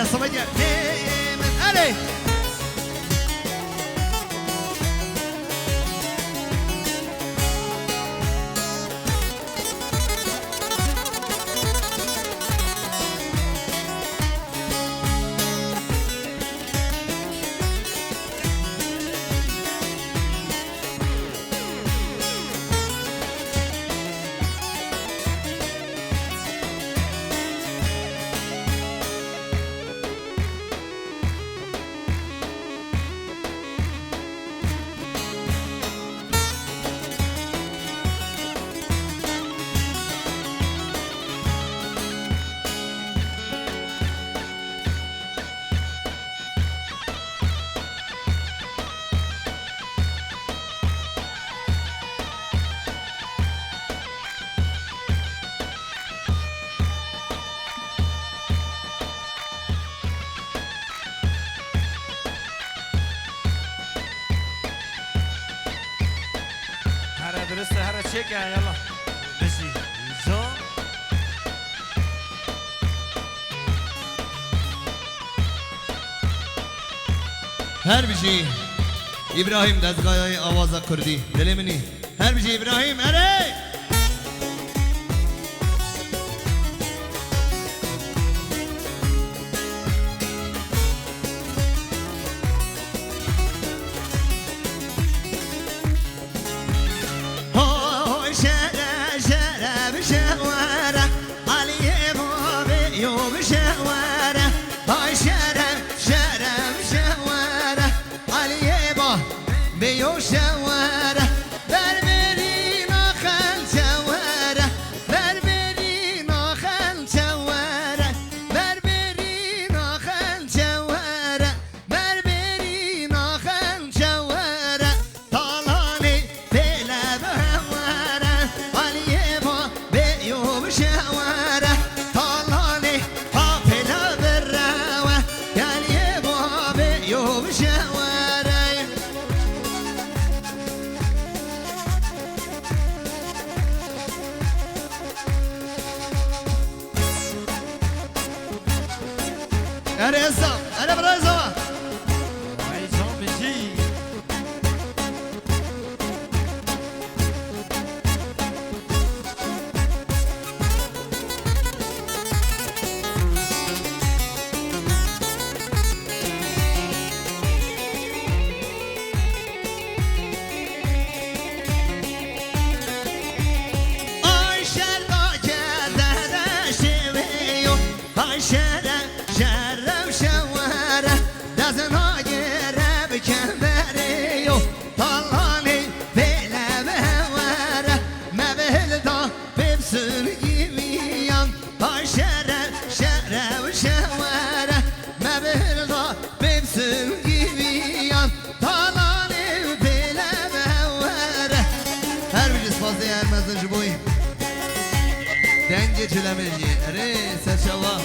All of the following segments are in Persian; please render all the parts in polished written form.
صبايا صبايا من علي درسته هر چیک یلا بسی زو هر بجی ابراهیم دستگاه آواز کردی دلی منی هر بجی ابراهیم اره Areza, ara breza. ay zon besi Ay şerba kedere şeveyo, ay şere şerem şevere, dazına gere bikembereyo, talani bele mevere, mevil da bipsün gimiyan, ay şere şerem şevere, mevil da bipsün gimiyan, talani bele mevere. Her birisi fazla yermezdir şu boyu. Denge çilemeci, ere serçava.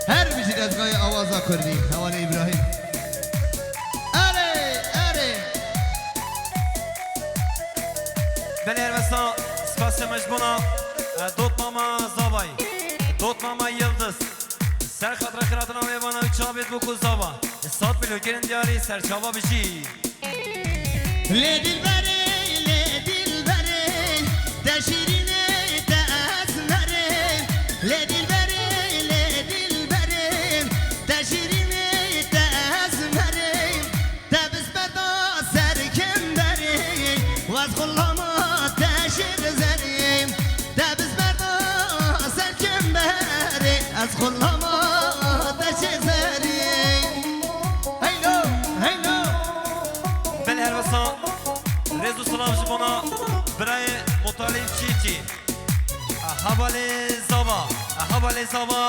هر بیشی دستگاه آوازا کردی حوالی ابراهیم اره اره بله ارمسا سپاس مجبونا دوت ماما زابای دوت ماما یلدز سر خاطر خیراتنا میوانا و چابید بکو زابا سات بلوکرین دیاری سر چابا بشی لی دل بره لی دل بره تشیرینه تأزمره لی دل بره لی دل بره تشیرینه تأزمره تبس بدا سرکم بره و از خلاما تشیر زریم تبس بدا سرکم بره از خلاما تشیر زریم هیلو هیلو بله ارمسا رزو سلام جبونا برای مطالب چیچی حوالی زابا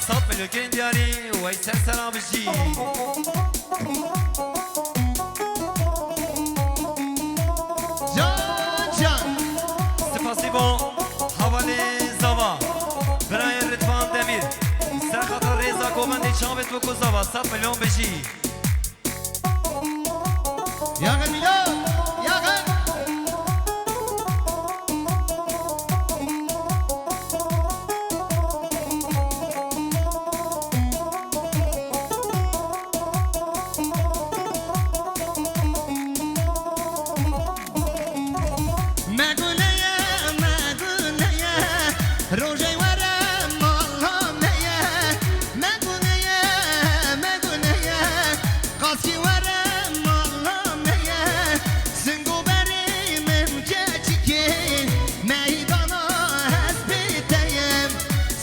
سات بلوکرین دیاری و سر سلام بشی جان جان سپاسی با حوالی زابا برای رضوان دمیر سر خاطر ریزا گوبندی چابت بکو زابا 100 میلیون بشی یاغن میلاد یاغن مگونیا مگونیا روزی ورم مالامیا مگونیا مگونیا قاسی ورم مالامیا سنگو بری من جاچکی میدانا هسبیتیم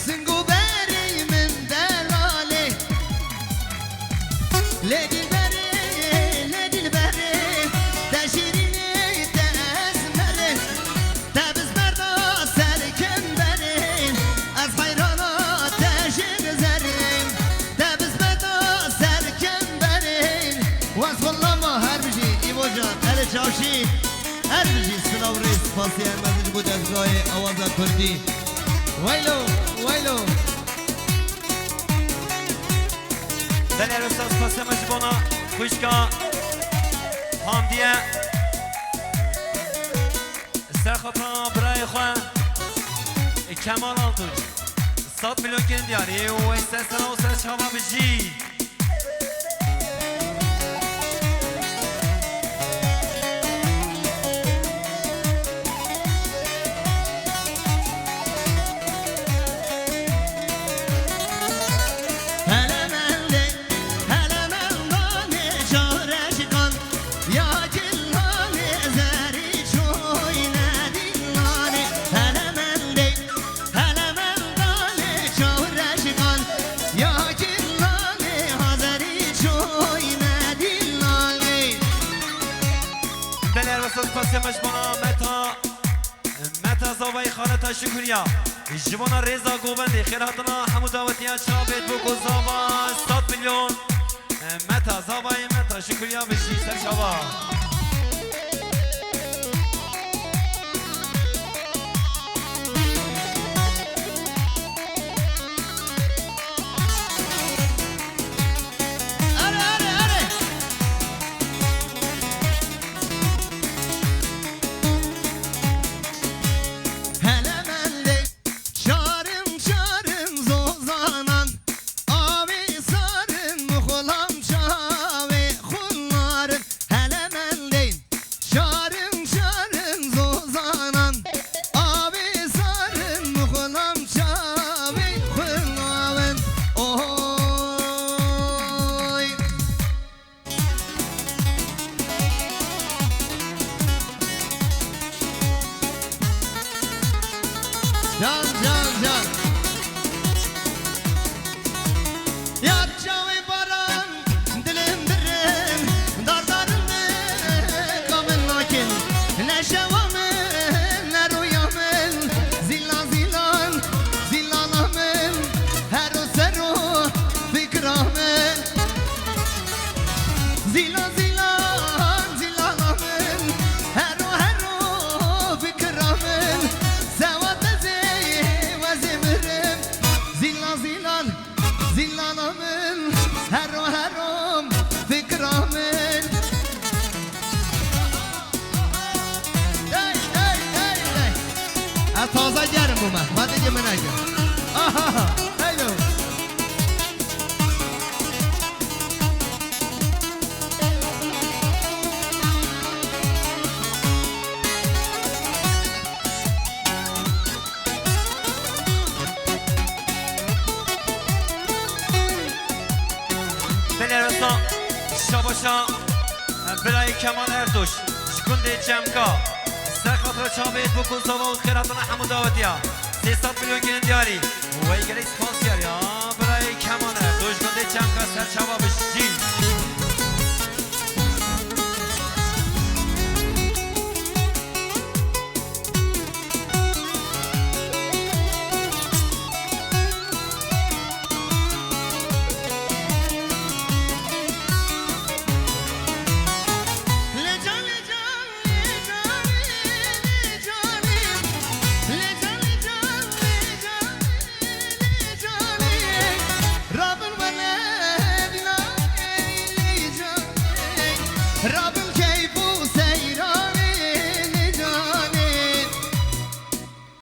سنگو بری من دلالی لیدی بری لیدی بری تشیرینی تأزمره تبز بردا سرکن برین از حیرانا تشیر زرین تبز بردا سرکن برین و از خلاما هر بجی ایمو جان هر چاوشی هر بجی سلاو ریس پاسی هرمزش بود از گاه آوازا کردی ویلو ویلو بله ارستا سپاسی مجبونا خوشکا حامدیه سر خاطر برای خواه کمال آلتوش 100 میلیون کرین دیاری و سر سلام و سر چابا بشی هلا مندی هلا مندانه شارشکان یا جلانه زری چوی ندیلانه هلا مندی هلا مندانه شارشکان یا جلانه حاضری چوی ندیلانه بله ارستا سپاسی مجبونا متا زاوی خانتا شکریا جبونا ریزا گوبندی خیراتنا همو دعوتیا شابت بکو زابا 100 میلیون متا زاوی متا شکریا بشی سر شابا اره اره اره هلا مندی چارم چارم زوزانان آبی سارم مخلام چاوی خلارم هلا مندی چارم چارم زوزانان آبی سارم مخلام چاوی خلارم اوی جان جان جان یاد جاوی باران دلم برم دار دارم کامل ناکن نشوامن نرویامن زیلان زیلان زیلانامن هر و سر و فکرامن زیلان زیلان زیلانامن هر و فکرامن زواد زی و زمرم زیلان زیلان زلالامın هرو هروم فکرامın تازه گرم اومد بعد دیگه من اگه آها هیلو بلرسان شاباشا برای کمال اردوش شکنده چمکا سر خاطر چابید بکن زاوا و خیراتنا همو داوتیا 300 میلیون گرین دیاری و ایگری سپانسیار یا برای کمال اردوش گنده چمکا سر چابا بشی